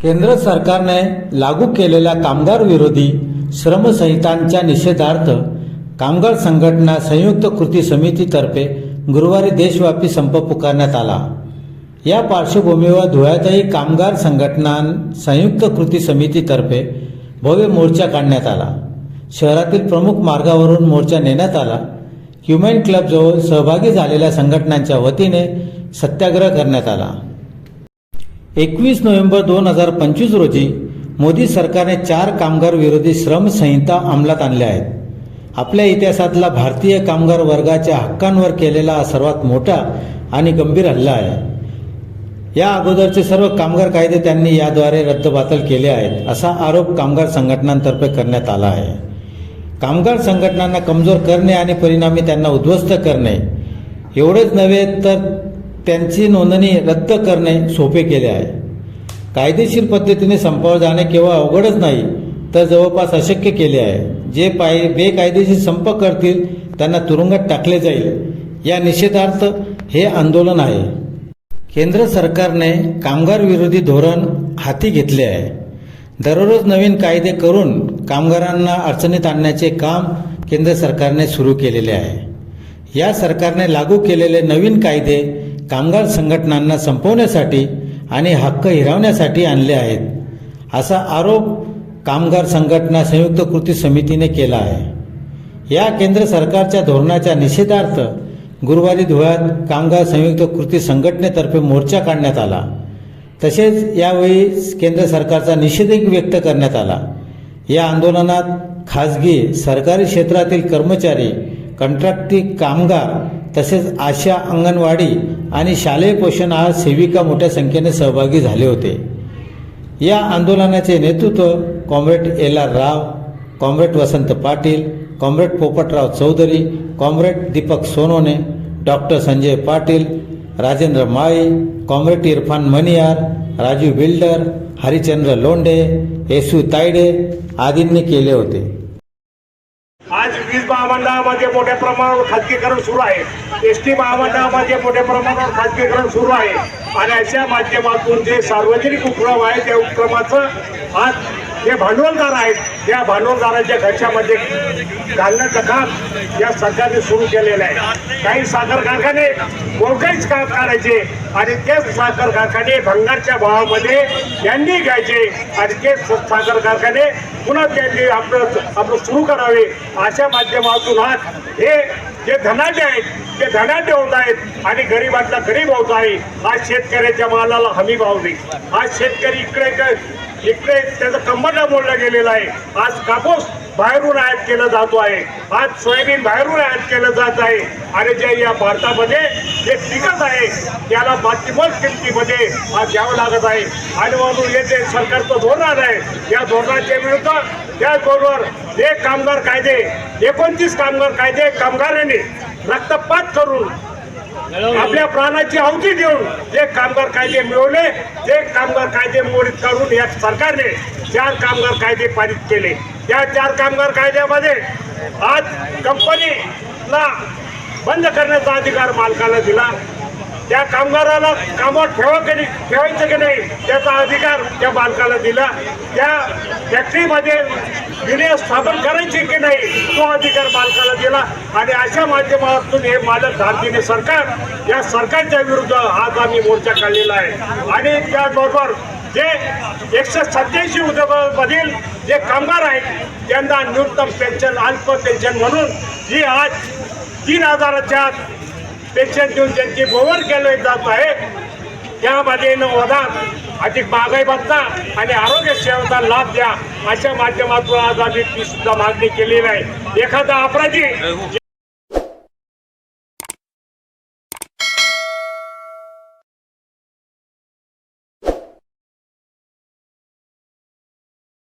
केंद्र सरकारने लागू केलेल्या कामगार विरोधी श्रमसंहितांच्या निषेधार्थ कामगार संघटना संयुक्त कृती समितीतर्फे गुरुवारी देशव्यापी संप पुकारण्यात आला। या पार्श्वभूमीवर धुळ्यातही कामगार संघटना संयुक्त कृती समितीतर्फे भव्य मोर्चा काढण्यात आला। शहरातील प्रमुख मार्गावरून मोर्चा नेण्यात आला। ह्युमन क्लबजवळ सहभागी झालेल्या संघटनांच्या वतीने सत्याग्रह करण्यात आला। 21 नोव्हेंबर 2025 रोजी मोदी सरकारने 4 कामगार विरोधी श्रम संहिता अंमलात आणल्या आहेत। आपल्या इतिहासातला भारतीय कामगार वर्गाच्या हक्कांवर केलेला हा सर्वात मोठा आणि गंभीर हल्ला आहे। या अगोदरचे सर्व कामगार कायदे त्यांनी याद्वारे रद्दबातल केले आहेत, असा आरोप कामगार संघटनांतर्फे करण्यात आला आहे। कामगार संघटनांना कमजोर करणे आणि परिणामी त्यांना उद्ध्वस्त करणे एवढेच नव्हे तर त्यांची नोंदणी रद्द करणे सोपे केले आहे। कायदेशीर पद्धतीने संपावर जाणे केवळ अवघडच नाही तर जवळपास अशक्य केले आहे। जे बेकायदेशीर संप करतील त्यांना तुरुंगात टाकले जाईल। या निषेधार्थ हे आंदोलन आहे। केंद्र सरकारने कामगार विरोधी धोरण हाती घेतले आहे। दररोज नवीन कायदे करून कामगारांना अडचणीत आणण्याचे काम केंद्र सरकारने सुरू केलेले आहे। या सरकारने लागू केलेले नवीन कायदे कामगार संघटनांना संपवण्यासाठी आणि हक्क हिरावण्यासाठी आणले आहेत, असा आरोप कामगार संघटना संयुक्त कृती समितीने केला आहे। या केंद्र सरकारच्या धोरणाच्या निषेधार्थ गुरुवारी धुळ्यात कामगार संयुक्त कृती संघटनेतर्फे मोर्चा काढण्यात आला। तसेच यावेळी केंद्र सरकारचा निषेधही व्यक्त करण्यात आला। या आंदोलनात खासगी सरकारी क्षेत्रातील कर्मचारी, कंत्राटी कामगार तसेच आशा, अंगणवाडी आणि शालेय पोषण आहार सेविका मोठ्या संख्येने सहभागी झाले होते। या आंदोलनाचे नेतृत्व comrade LR Rao, comrade Vasant Patil, comrade Popatrao Chaudhari, comrade Deepak Sonawane, doctor Sanjay Patil, Rajendra Mali, comrade Irfan Maniyar, Raju builder, Harichandra Londhe, Yesu Tayde आदींनी केले होते। आज वीज महामंडळामध्ये मोठ्या प्रमाणावर खाजगीकरण सुरू आहे। एसटी महामंडळामध्ये मोठ्या प्रमाणावर खाजगीकरण सुरू आहे आणि अशा माध्यमातून जे सार्वजनिक उपक्रम आहे त्या उपक्रमाचं आज जे भांडवलदार आहेत त्या भांडवलदारांच्या घशामध्ये घालण्याचं काम या सरकारने सुरू केलेलं आहे। काही साखर कारखाने मोठेच काम करायचे आणि तेच साखर कारखाने भंगारच्या भावामध्ये यांनी घ्यायचे आणि तेच साखर कारखाने पुन्हा त्यांनी आपलं सुरू करावे। अशा माध्यमातून आज हे जे धनाढ्य आहेत ते धनाढ्य होत आहेत आणि गरिबातला गरीब होत आहे। आज शेतकऱ्याच्या मालाला हमी भाव नाही। आज शेतकरी इकडे त्याचं कंबरडा मोडला गेलेला आहे। आज कापूस बाहेरून आयात केलं जातो आहे, आज सोयाबीन बाहेरून आयात केलं जात आहे आणि जे या भारतामध्ये जे पिकत आहे त्याला बाकीमोल किमतीमध्ये आज द्यावं लागत आहे। आणि म्हणून हे जे सरकारचं धोरण आहे या धोरणाच्या विरुद्ध त्याचबरोबर जे कामगार कायदे 29 कामगार कायदे कामगारांनी रक्तपात करून आपल्या प्राणाची आहुती देऊन जे कामगार कायदे मिळवले ते कामगार कायदे मोडीत काढून या सरकारने 4 कामगार कायदे पारित केले। त्या 4 कामगार कायद्यामध्ये आज कंपनीला बंद करण्याचा अधिकार मालकाला दिला, त्या कामगाराला कामावर ठेवायचं की नाही त्याचा अधिकार त्या मालकाला दिला, त्या फॅक्टरीमध्ये विलय स्थापन करायची की नाही तो अधिकार मालकाला दिला आणि अशा माध्यमातून हे मालक धारतीने सरकार या सरकारच्या विरुद्ध आज आम्ही मोर्चा काढलेला आहे। आणि त्याचबरोबर जे 187 उद्योगांमधील जे कामगार आहेत त्यांना न्यूनतम पेन्शन, अल्प पेन्शन म्हणून जी आज 3000च्या पेन्शन देऊन त्यांची मोवर केले जात आहे, त्यामध्ये अनुदान अधिक महागाई भत्ता आणि आरोग्य सेवेचा लाभ द्या अशा माध्यमातून आज आम्ही ती सुद्धा मागणी केलेली आहे। एखादा अपराधी